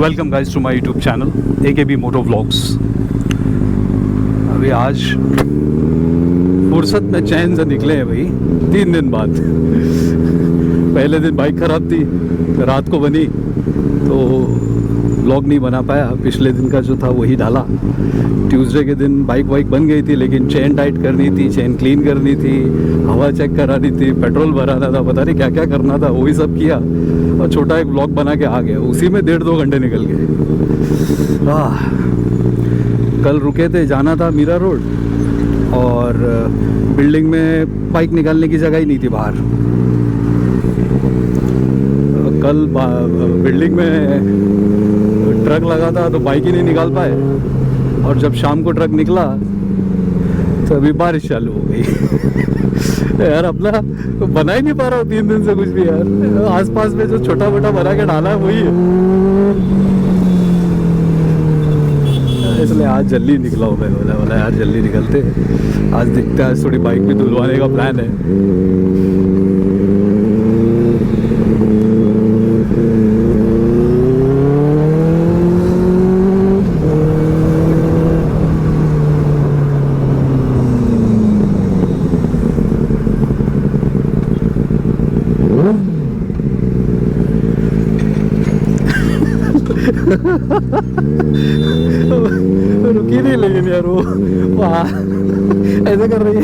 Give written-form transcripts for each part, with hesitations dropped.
Welcome guys to my YouTube channel AKB moto vlogs. अभी आज फुर्सत में चैन से निकले हैं भाई 3 दिन बाद। पहले दिन बाइक ख़राब थी, रात को बनी तो व्लॉग नहीं बना पाया। पिछले दिन का जो था वही डाला। ट्यूसडे के दिन बाइक बन गई थी, लेकिन चेन टाइट करनी थी, चेन क्लीन करनी थी, हवा चेक करानी थी, पेट्रोल भराना था, पता नहीं क्या क्या करना था, वही सब किया और छोटा एक व्लॉग बना के आ गया। उसी में 1.5-2 घंटे निकल गए। कल रुके थे, जाना था मीरा रोड और बिल्डिंग में बाइक निकालने की जगह ही नहीं थी बाहर। कल बिल्डिंग में ट्रक लगा था तो बाइक ही नहीं निकाल पाए, और जब शाम को ट्रक निकला तो अभी बारिश चालू हो गई। यार अपना बना ही नहीं पा रहा हूँ 3 दिन से कुछ भी। यार आसपास में जो छोटा मोटा बना के डाला है वही है, इसलिए आज जल्दी निकला हूँ। मैं बोला यार जल्दी निकलते, आज दिखता है, आज थोड़ी बाइक भी धुलवाने का प्लान है। रुकी नहीं, लेकिन यार वो ऐसे कर रही है।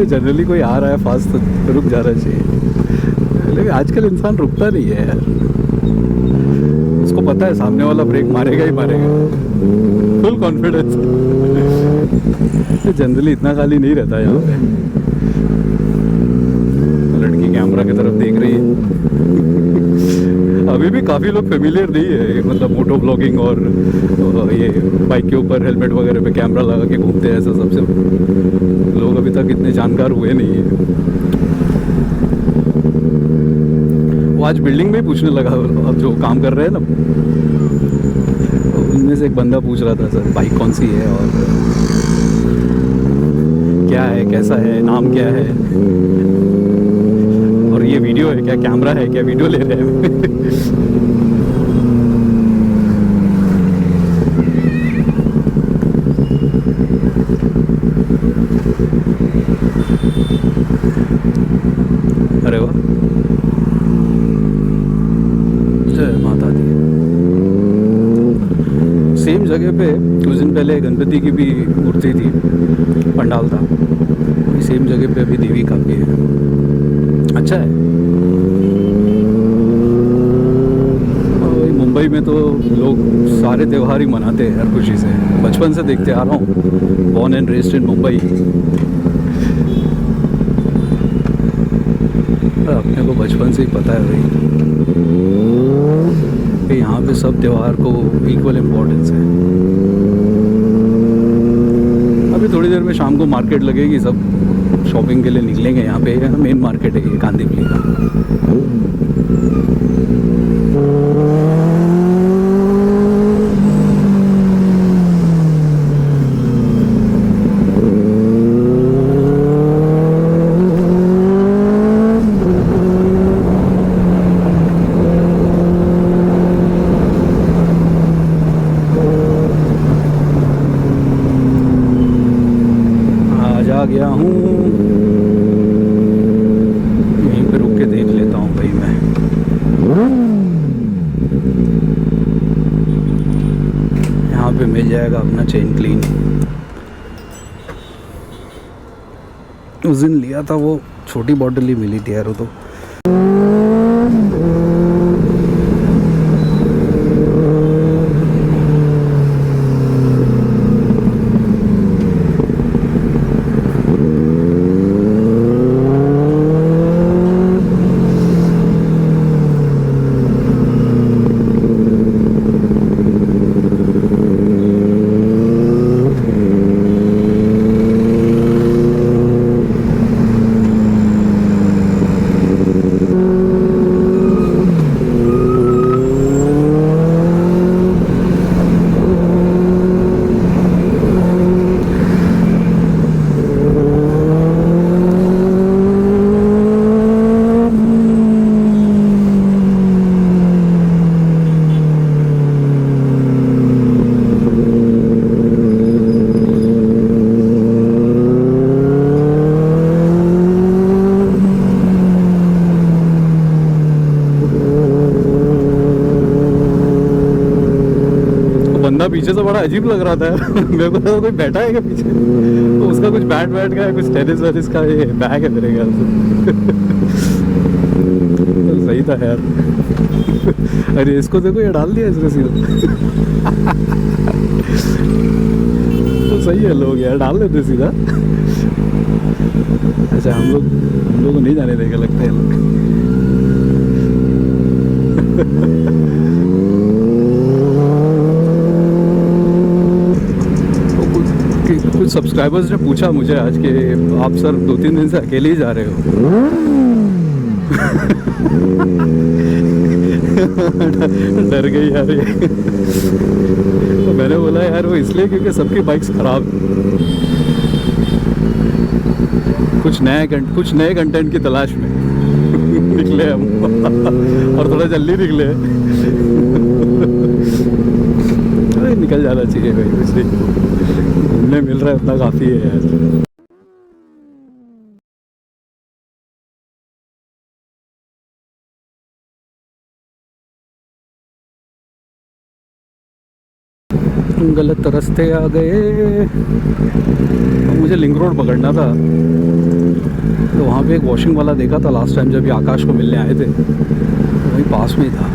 जनरली कोई आ रहा है फास्ट तो रुक जाना चाहिए, लेकिन आजकल इंसान रुकता नहीं है यार। उसको पता है सामने वाला ब्रेक मारेगा ही मारेगा, फुल कॉन्फिडेंस। जनरली इतना खाली नहीं रहता यहाँ पे। लड़की कैमरा की तरफ देख रही है। अभी भी काफ़ी लोग फेमिलियर नहीं है, मतलब मोटो ब्लॉगिंग और ये बाइक के ऊपर हेलमेट वगैरह पे कैमरा लगा के घूमते हैं, ऐसा सबसे लोग अभी तक इतने जानकार हुए नहीं है। वो आज बिल्डिंग में ही पूछने लगा, अब जो काम कर रहे हैं ना, उनमें से एक बंदा पूछ रहा था सर बाइक कौन सी है और क्या है, कैसा है, नाम क्या है, और ये वीडियो है क्या, कैमरा है क्या, वीडियो ले रहे हैं। अरे वाह, जय माता दी। सेम जगह पे कुछ दिन पहले गणपति की भी मूर्ति थी, पंडाल था, सेम जगह पे अभी देवी का भी है। अच्छा है। मुंबई में तो लोग सारे त्यौहार ही मनाते हैं हर खुशी से, बचपन से देखते आ रहा हूँ, born and raised in Mumbai. अपने को बचपन से ही पता है भाई कि यहाँ पे सब त्यौहार को इक्वल इम्पोर्टेंस है। अभी थोड़ी देर में शाम को मार्केट लगेगी, सब शॉपिंग के लिए निकलेंगे। यहाँ पे मेन मार्केट है ये कांदीवली का। आ गया हूँ, यहीं पे रुक के देख लेता हूँ भाई मैं। यहाँ पे मिल जाएगा अपना चेन क्लीन। उस दिन लिया था वो छोटी बॉटल ही मिली थी यार, वो तो बंदा पीछे से बड़ा अजीब लग रहा था मेरे को लगा कोई बैठा है क्या पीछे, तो उसका कुछ बैट बैट का है, कुछ टेनिस वेनिस का ये बैग है मेरे ख्याल से। तो सही था यार। अरे इसको देखो, ये डाल दिया इसने सीधा। तो सही है, लोग यार डाल देते सीधा। अच्छा हम लोग को नहीं जाने देगा लगता है लोग। कुछ सब्सक्राइबर्स ने पूछा मुझे आज कि आप सर 2-3 दिन से अकेले ही जा रहे हो। डर गई यार ये। तो मैंने बोला यार वो इसलिए क्योंकि सबकी बाइक्स खराब, कुछ नए कंटेंट की तलाश में निकले हम। और थोड़ा जल्दी निकले। अरे निकल जाना चाहिए भाई, कुछ नहीं, घूमने मिल रहा है उतना काफ़ी है यार। गलत रास्ते आ गए। मुझे लिंक रोड पकड़ना था, तो वहाँ पे एक वॉशिंग वाला देखा था लास्ट टाइम जब ये आकाश को मिलने आए थे, वहीं पास में ही था।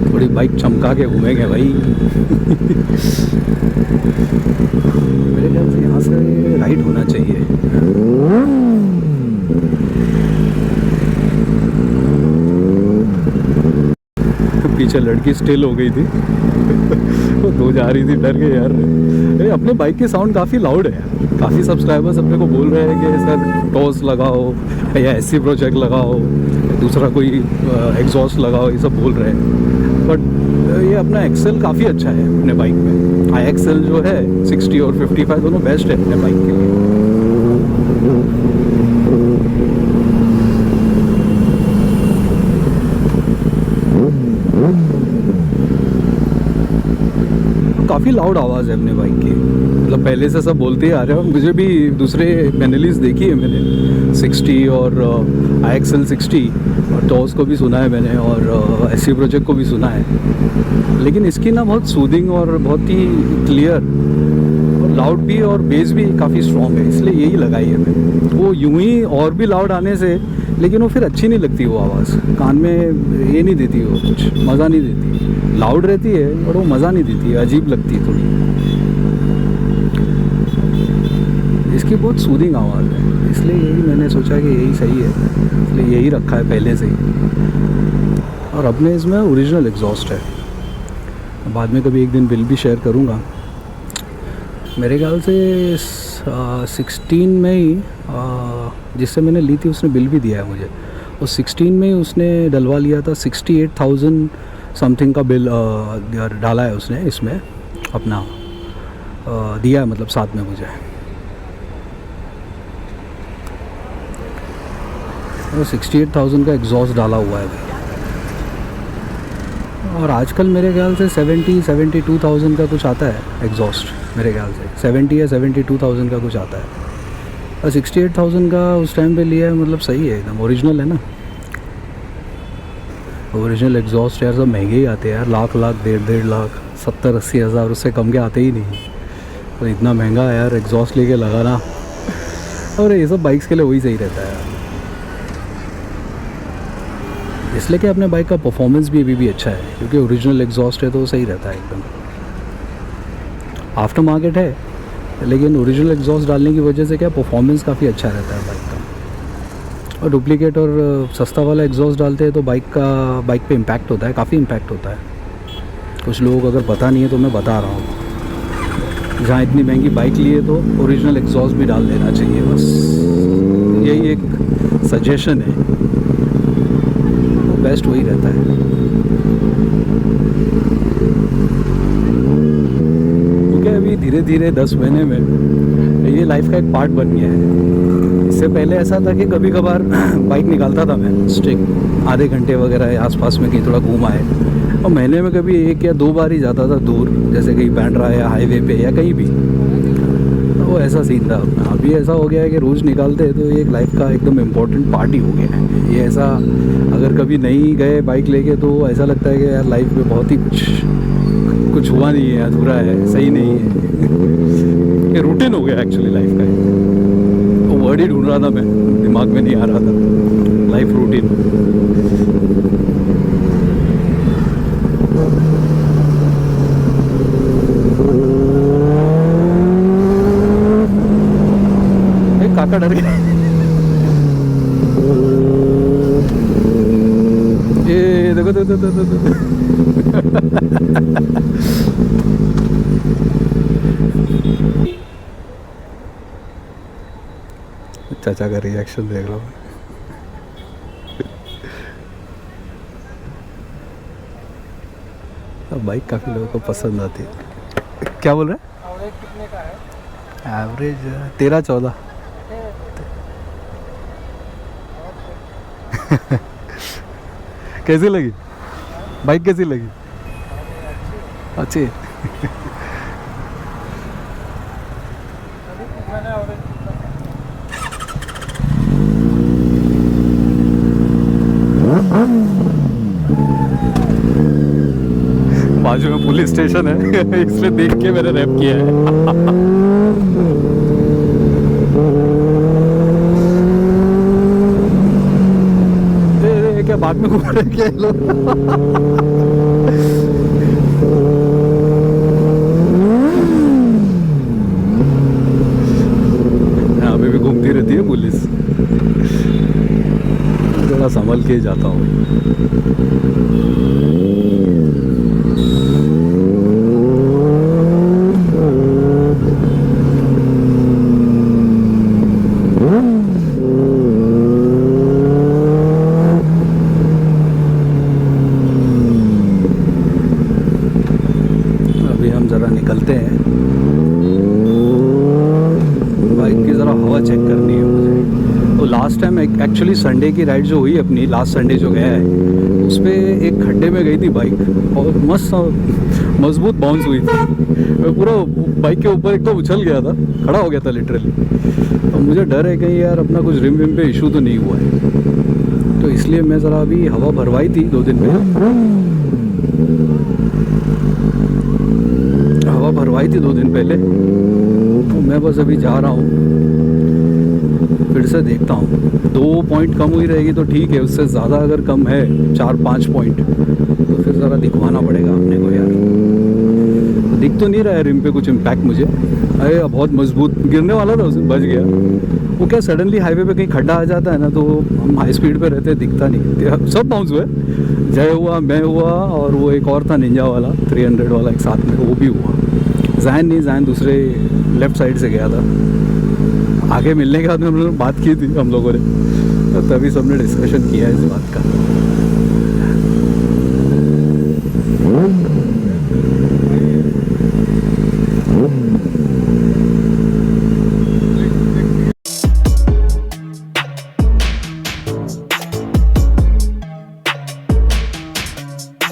थोड़ी बाइक चमका के घूमेंगे भाई। मेरे ख्याल से यहाँ से राइट होना चाहिए। पीछे लड़की स्टिल हो गई थी। वो दो जा रही थी, डर गए यार। अरे अपने बाइक की साउंड काफ़ी लाउड है यार। काफ़ी सब्सक्राइबर्स अपने को बोल रहे हैं कि सर टॉस लगाओ या एससी प्रोजेक्ट लगाओ, दूसरा कोई एग्जॉस्ट लगाओ, ये सब बोल रहे हैं। बट ये अपना एक्सेल काफ़ी अच्छा है अपने बाइक में। आई एक्सेल जो है 60 और 55 दोनों बेस्ट है अपने बाइक के लिए। काफ़ी लाउड आवाज़ है अपने बाइक की, मतलब पहले से सब बोलते ही आ रहे हो। मुझे भी दूसरे मैनुअलीज देखी है मैंने, 60 और IXL 60 और टॉस को भी सुना है मैंने, और एससी प्रोजेक्ट को भी सुना है। लेकिन इसकी ना बहुत सूदिंग और बहुत ही क्लियर और लाउड भी, और बेस भी काफ़ी स्ट्रॉन्ग है, इसलिए यही लगाई है मैंने। वो यूं ही और भी लाउड आने से, लेकिन वो फिर अच्छी नहीं लगती वो आवाज़, कान में ये नहीं देती, वो कुछ मज़ा नहीं देती। लाउड रहती है और वो मज़ा नहीं देती है, अजीब लगती है थोड़ी। इसकी बहुत सूदिंग आवाज़ है, इसलिए यही मैंने सोचा कि यही सही है, इसलिए यही रखा है पहले से ही। और अपने इसमें ओरिजिनल एग्जॉस्ट है। बाद में कभी एक दिन बिल भी शेयर करूँगा। मेरे ख्याल से 16 में ही जिससे मैंने ली थी उसने बिल भी दिया है मुझे, और 16 में ही उसने डलवा लिया था। 68,000 समथिंग का बिल डाला है उसने इसमें अपना, दिया है मतलब साथ में मुझे। और 68,000 का एग्जॉस्ट डाला हुआ है भाई। और आजकल मेरे ख्याल से 72,000 का कुछ आता है एग्जॉस्ट, मेरे ख्याल से 70 या 72,000 का कुछ आता है। और 68,000 का उस टाइम पे लिया है, मतलब सही है एकदम, ओरिजिनल है ना। ओरिजिनल एग्जॉस्ट यार सब महंगे ही आते हैं यार, लाख 1.5 लाख 70-80 हज़ार, उससे कम के आते ही नहीं। तो इतना महंगा यार एग्जॉस्ट लेके लगाना, और ये सब बाइक्स के लिए वही सही रहता है यार, इसलिए कि अपने बाइक का परफॉर्मेंस भी अभी भी अच्छा है, क्योंकि ओरिजिनल एग्जॉस्ट है तो सही रहता है एकदम। आफ्टर मार्केट है, लेकिन ओरिजिनल एग्जॉस्ट डालने की वजह से क्या परफॉर्मेंस काफ़ी अच्छा रहता है बाइक का। और डुप्लीकेट और सस्ता वाला एग्जॉस्ट डालते हैं तो बाइक पे इम्पैक्ट होता है, काफ़ी इम्पैक्ट होता है। कुछ लोग अगर पता नहीं है तो मैं बता रहा हूँ, जहाँ इतनी महंगी बाइक ली है तो ओरिजिनल एग्जॉस्ट भी डाल देना चाहिए, बस यही एक सजेशन है, बेस्ट वही रहता है। क्योंकि अभी धीरे धीरे 10 महीने में ये लाइफ का एक पार्ट बन गया है। इससे पहले ऐसा था कि कभी कभार बाइक निकालता था मैं स्ट्रिक आधे घंटे वगैरह आसपास में कहीं थोड़ा घूम आए, और महीने में कभी 1 या 2 बार ही जाता था दूर, जैसे कहीं बैंड्रा या हाईवे पे या कहीं भी। तो ऐसा सीन था अपना। अभी ऐसा हो गया है कि रोज़ निकालते हैं तो ये एक लाइफ का एकदम इम्पोर्टेंट पार्ट ही हो गया है ये। ऐसा अगर कभी नहीं गए बाइक लेके तो ऐसा लगता है कि यार लाइफ में बहुत ही कुछ हुआ नहीं है, अधूरा है, सही नहीं है। ये रूटीन हो गया एक्चुअली लाइफ का। वो वर्ड ही ढूंढ रहा था मैं, दिमाग में नहीं आ रहा था। Life routine. काका डर गया। ये देखो देखो देखो देखो। चाचा का रिएक्शन देख लो। अब बाइक काफ़ी लोगों को पसंद आती है। क्या बोल रहे हैं? एवरेज कितने का है? एवरेज 13-14। कैसी लगी बाइक? कैसी लगी? अच्छी। बाजू में पुलिस स्टेशन है इसलिए देख के मैंने रैप किया है। क्या बाद में घूम रहे क्या लोग? अभी भी घूमती रहती है पुलिस। थोड़ा संभल के जाता हूँ। ज़रा निकलते हैं, बाइक की ज़रा हवा चेक करनी है मुझे। तो लास्ट टाइम एक्चुअली संडे की राइड जो हुई अपनी, लास्ट संडे जो गया है उस पर एक खड्डे में गई थी बाइक और मस्त मजबूत बाउंस हुई थी। मैं पूरा बाइक के ऊपर एक तो उछल गया था, खड़ा हो गया था लिटरली। और मुझे डर है कहीं यार अपना कुछ रिम विम पे इशू तो नहीं हुआ है, तो इसलिए मैं ज़रा अभी हवा भरवाई थी 2 दिन पहले। हवा भरवाई थी 2 दिन पहले, तो मैं बस अभी जा रहा हूँ, फिर से देखता हूँ। 2 पॉइंट कम हुई रहेगी तो ठीक है, उससे ज़्यादा अगर कम है 4-5 पॉइंट तो फिर ज़रा दिखवाना पड़ेगा अपने को यार। दिख तो नहीं रहा है रिम पे कुछ इम्पैक्ट मुझे। अरे बहुत मजबूत गिरने वाला था, उसमें बच गया। वो क्या सडनली हाईवे पे कहीं खड्डा आ जाता है ना, तो हम हाई स्पीड पे रहते हैं, दिखता नहीं। सब बाउंस हुए, जय हुआ, मैं हुआ, और वो एक और था निंजा वाला 300 वाला एक साथ में, वो भी हुआ। जैन नहीं, जैन दूसरे लेफ़्ट साइड से गया था। आगे मिलने के बाद में हम लोगों ने बात की थी हम लोगों ने, तो तभी सबने डिस्कशन किया है इस बात का।